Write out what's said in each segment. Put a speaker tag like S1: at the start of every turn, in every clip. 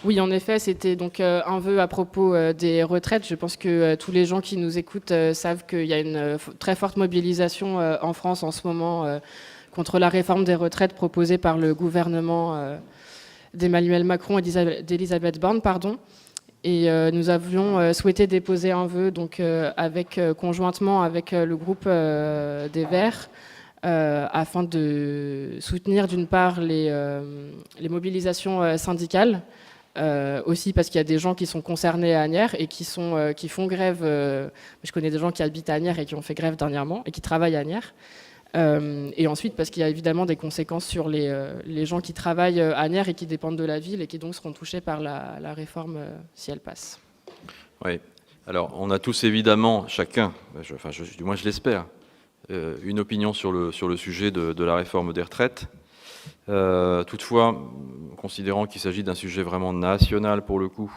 S1: Oui, en effet, c'était donc un vœu à propos des retraites. Je pense que tous les gens qui nous écoutent savent qu'il y a une très forte mobilisation en France en ce moment contre la réforme des retraites proposée par le gouvernement d'Emmanuel Macron et d'Elisabeth Borne, pardon. Et nous avions souhaité déposer un vœu donc, conjointement avec le groupe des Verts afin de soutenir d'une part les mobilisations syndicales, aussi parce qu'il y a des gens qui sont concernés à Asnières et qui font grève. Je connais des gens qui habitent à Asnières et qui ont fait grève dernièrement et qui travaillent à Asnières. Et ensuite parce qu'il y a évidemment des conséquences sur les gens qui travaillent à Asnières et qui dépendent de la ville et qui donc seront touchés par la réforme si elle passe.
S2: Oui. Alors, on a tous évidemment, chacun, du moins je l'espère, une opinion sur le sujet de la réforme des retraites. Toutefois, considérant qu'il s'agit d'un sujet vraiment national pour le coup,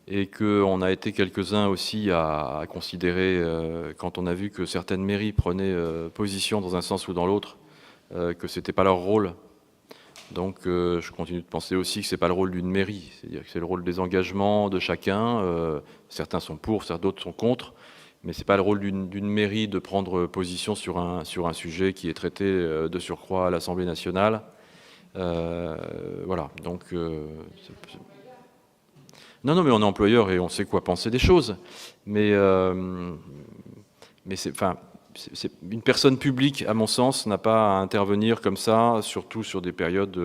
S2: et qu'on a été quelques-uns aussi à considérer, quand on a vu que certaines mairies prenaient position dans un sens ou dans l'autre, que ce n'était pas leur rôle. Donc je continue de penser aussi que ce n'est pas le rôle d'une mairie, c'est-à-dire que c'est le rôle des engagements de chacun. Certains sont pour, d'autres sont contre, mais ce n'est pas le rôle d'une mairie de prendre position sur un sujet qui est traité de surcroît à l'Assemblée nationale. Voilà, donc... Non, mais on est employeur et on sait quoi penser des choses. Mais une personne publique, à mon sens, n'a pas à intervenir comme ça, surtout sur des périodes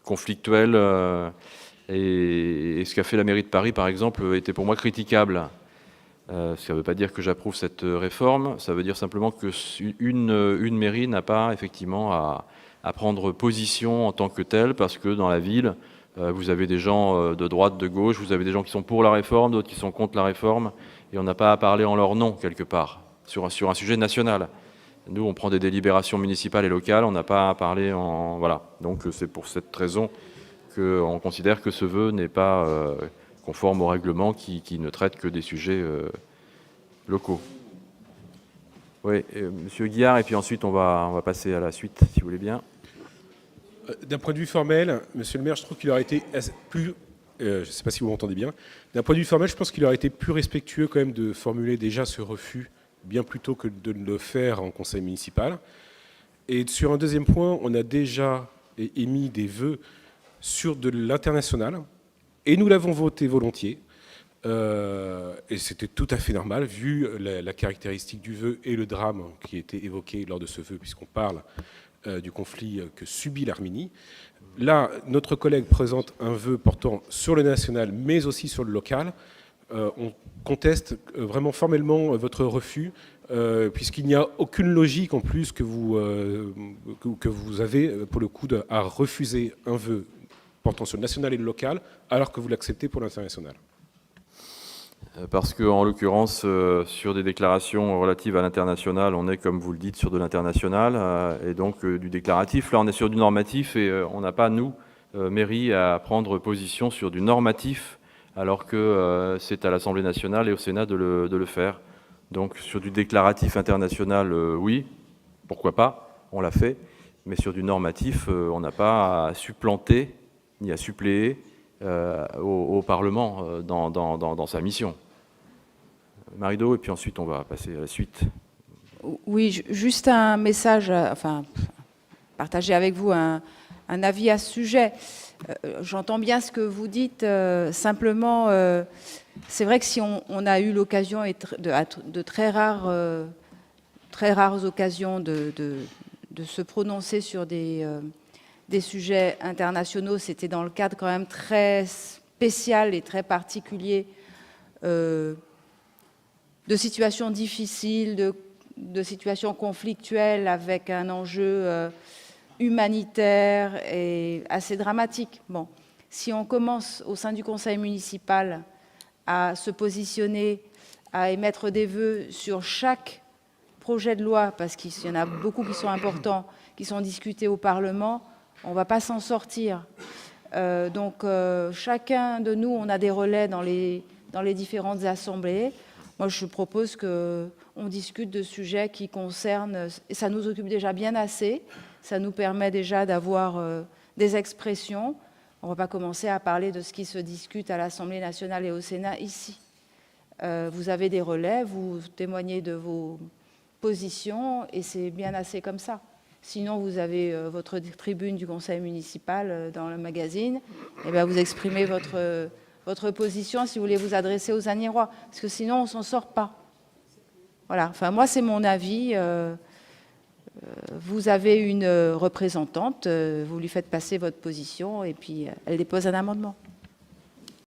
S2: conflictuelles. Et ce qu'a fait la mairie de Paris, par exemple, était pour moi critiquable. Ça ne veut pas dire que j'approuve cette réforme, ça veut dire simplement qu'une mairie n'a pas effectivement à prendre position en tant que telle, parce que dans la ville, vous avez des gens de droite, de gauche, vous avez des gens qui sont pour la réforme, d'autres qui sont contre la réforme, et on n'a pas à parler en leur nom, quelque part, sur un sujet national. Nous, on prend des délibérations municipales et locales, on n'a pas à parler en... Voilà. Donc c'est pour cette raison qu'on considère que ce vœu n'est pas conforme au règlement qui ne traite que des sujets locaux. Oui, Monsieur Guillard, et puis ensuite on va passer à la suite, si vous voulez bien.
S3: D'un point de vue formel, monsieur le maire, je trouve qu'il aurait été plus... je ne sais pas si vous m'entendez bien. D'un point de vue formel, je pense qu'il aurait été plus respectueux quand même de formuler déjà ce refus bien plus tôt que de le faire en conseil municipal. Et sur un deuxième point, on a déjà émis des vœux sur de l'international et nous l'avons voté volontiers. Et c'était tout à fait normal vu la caractéristique du vœu et le drame qui était évoqué lors de ce vœu, puisqu'on parle du conflit que subit l'Arménie. Là, notre collègue présente un vœu portant sur le national, mais aussi sur le local. On conteste vraiment formellement votre refus, puisqu'il n'y a aucune logique en plus que vous avez, pour le coup, à refuser un vœu portant sur le national et le local, alors que vous l'acceptez pour l'international.
S2: Parce qu'en l'occurrence, sur des déclarations relatives à l'international, on est, comme vous le dites, sur de l'international, et donc du déclaratif. Là, on est sur du normatif, et on n'a pas, nous, mairie, à prendre position sur du normatif, alors que c'est à l'Assemblée nationale et au Sénat de le faire. Donc sur du déclaratif international, oui, pourquoi pas, on l'a fait, mais sur du normatif, on n'a pas à supplanter, ni à suppléer au Parlement dans sa mission. Marie-Do, et puis ensuite on va passer à la suite.
S4: Oui, juste un message, partager avec vous un avis à ce sujet. J'entends bien ce que vous dites, simplement, c'est vrai que si on a eu l'occasion, de très rares occasions de se prononcer sur des sujets internationaux, c'était dans le cadre quand même très spécial et très particulier de situations difficiles, de situations conflictuelles avec un enjeu humanitaire et assez dramatique. Bon, si on commence au sein du conseil municipal à se positionner, à émettre des vœux sur chaque projet de loi, parce qu'il y en a beaucoup qui sont importants, qui sont discutés au Parlement, on ne va pas s'en sortir. Donc chacun de nous, on a des relais dans les différentes assemblées. Moi, je propose qu'on discute de sujets qui concernent, et ça nous occupe déjà bien assez, ça nous permet déjà d'avoir des expressions. On ne va pas commencer à parler de ce qui se discute à l'Assemblée nationale et au Sénat ici. Vous avez des relais, vous témoignez de vos positions et c'est bien assez comme ça. Sinon, vous avez votre tribune du conseil municipal dans le magazine, et bien vous exprimez votre position si vous voulez vous adresser aux Agnérois, parce que sinon on ne s'en sort pas. Voilà, enfin moi c'est mon avis. Vous avez une représentante, vous lui faites passer votre position et puis elle dépose un amendement.